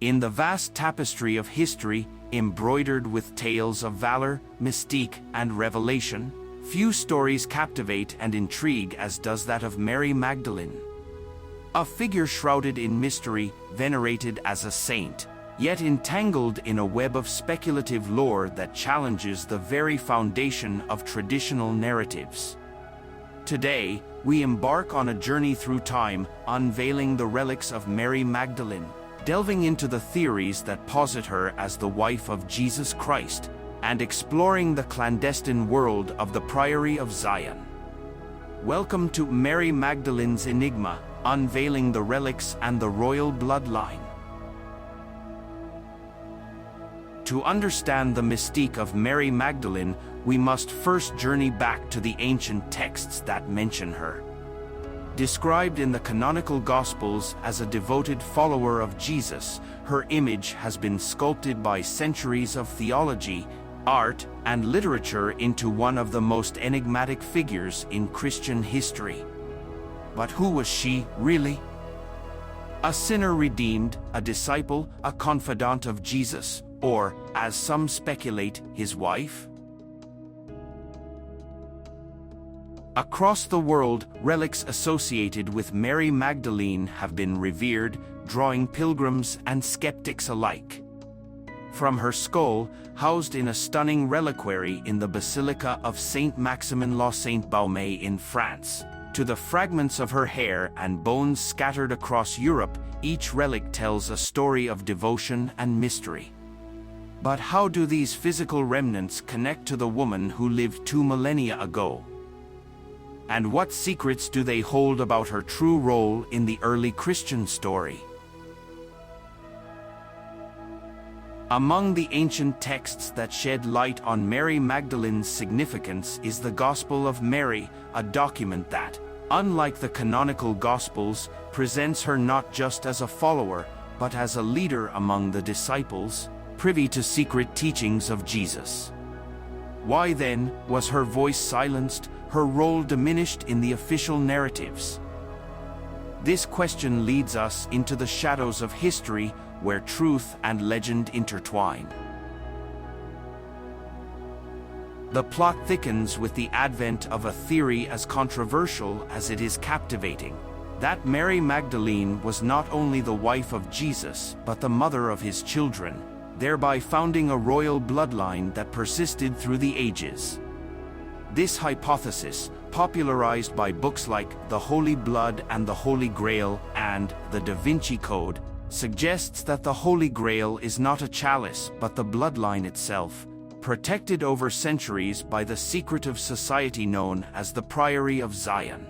In the vast tapestry of history, embroidered with tales of valor, mystique, and revelation, few stories captivate and intrigue as does that of Mary Magdalene. A figure shrouded in mystery, venerated as a saint, yet entangled in a web of speculative lore that challenges the very foundation of traditional narratives. Today, we embark on a journey through time, unveiling the relics of Mary Magdalene, delving into the theories that posit her as the wife of Jesus Christ, and exploring the clandestine world of the Priory of Sion. Welcome to Mary Magdalene's Enigma, Unveiling the Relics and the Royal Bloodline. To understand the mystique of Mary Magdalene, we must first journey back to the ancient texts that mention her. Described in the canonical Gospels as a devoted follower of Jesus, her image has been sculpted by centuries of theology, art, and literature into one of the most enigmatic figures in Christian history. But who was she, really? A sinner redeemed, a disciple, a confidant of Jesus, or, as some speculate, his wife? Across the world, relics associated with Mary Magdalene have been revered, drawing pilgrims and skeptics alike. From her skull, housed in a stunning reliquary in the Basilica of Saint Maximin la Saint Baume in France, to the fragments of her hair and bones scattered across Europe, each relic tells a story of devotion and mystery. But how do these physical remnants connect to the woman who lived 2 millennia ago? And what secrets do they hold about her true role in the early Christian story? Among the ancient texts that shed light on Mary Magdalene's significance is the Gospel of Mary, a document that, unlike the canonical Gospels, presents her not just as a follower, but as a leader among the disciples, privy to secret teachings of Jesus. Why then was her voice silenced, her role diminished in the official narratives? This question leads us into the shadows of history, where truth and legend intertwine. The plot thickens with the advent of a theory as controversial as it is captivating, that Mary Magdalene was not only the wife of Jesus, but the mother of his children, thereby founding a royal bloodline that persisted through the ages. This hypothesis, popularized by books like The Holy Blood and the Holy Grail and The Da Vinci Code, suggests that the Holy Grail is not a chalice but the bloodline itself, protected over centuries by the secretive society known as the Priory of Sion.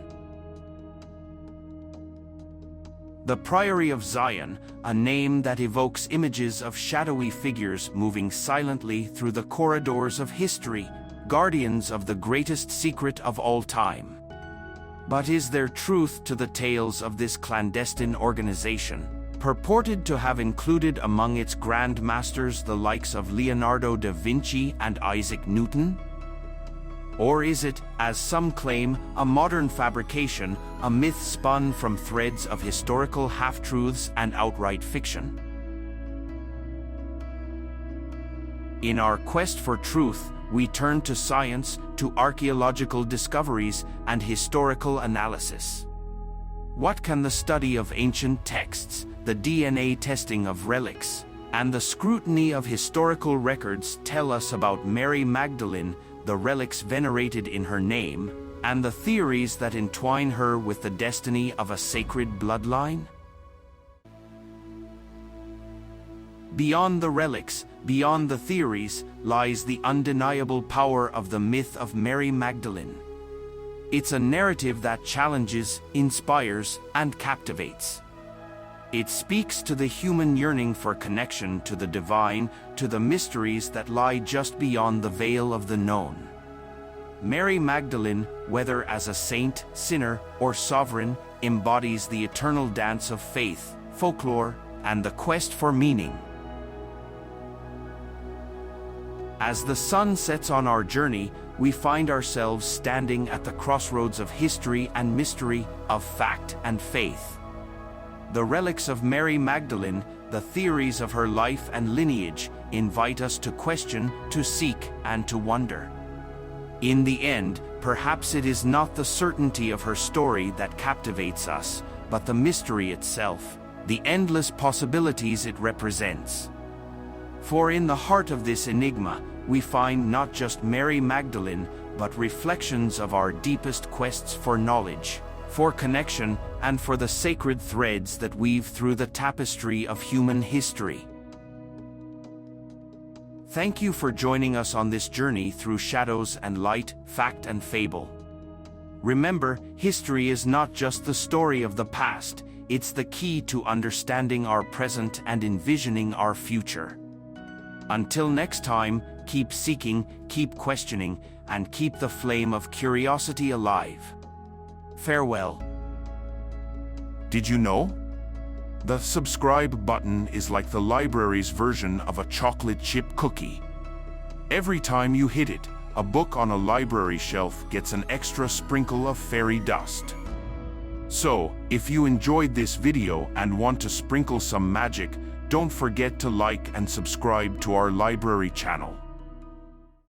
The Priory of Sion, a name that evokes images of shadowy figures moving silently through the corridors of history, guardians of the greatest secret of all time. But is there truth to the tales of this clandestine organization, purported to have included among its grand masters the likes of Leonardo da Vinci and Isaac Newton? Or is it, as some claim, a modern fabrication, a myth spun from threads of historical half-truths and outright fiction? In our quest for truth, we turn to science, to archaeological discoveries, and historical analysis. What can the study of ancient texts, the DNA testing of relics, and the scrutiny of historical records tell us about Mary Magdalene, the relics venerated in her name, and the theories that entwine her with the destiny of a sacred bloodline? Beyond the relics, beyond the theories, lies the undeniable power of the myth of Mary Magdalene. It's a narrative that challenges, inspires, and captivates. It speaks to the human yearning for connection to the divine, to the mysteries that lie just beyond the veil of the known. Mary Magdalene, whether as a saint, sinner, or sovereign, embodies the eternal dance of faith, folklore, and the quest for meaning. As the sun sets on our journey, we find ourselves standing at the crossroads of history and mystery, of fact and faith. The relics of Mary Magdalene, the theories of her life and lineage invite us to question, to seek, and to wonder. In the end, perhaps it is not the certainty of her story that captivates us, but the mystery itself, the endless possibilities it represents. For in the heart of this enigma, we find not just Mary Magdalene, but reflections of our deepest quests for knowledge, for connection, and for the sacred threads that weave through the tapestry of human history. Thank you for joining us on this journey through shadows and light, fact and fable. Remember, history is not just the story of the past, it's the key to understanding our present and envisioning our future. Until next time, keep seeking, keep questioning, and keep the flame of curiosity alive. Farewell. Did you know? The subscribe button is like the library's version of a chocolate chip cookie. Every time you hit it, a book on a library shelf gets an extra sprinkle of fairy dust. So, if you enjoyed this video and want to sprinkle some magic, don't forget to like and subscribe to our library channel.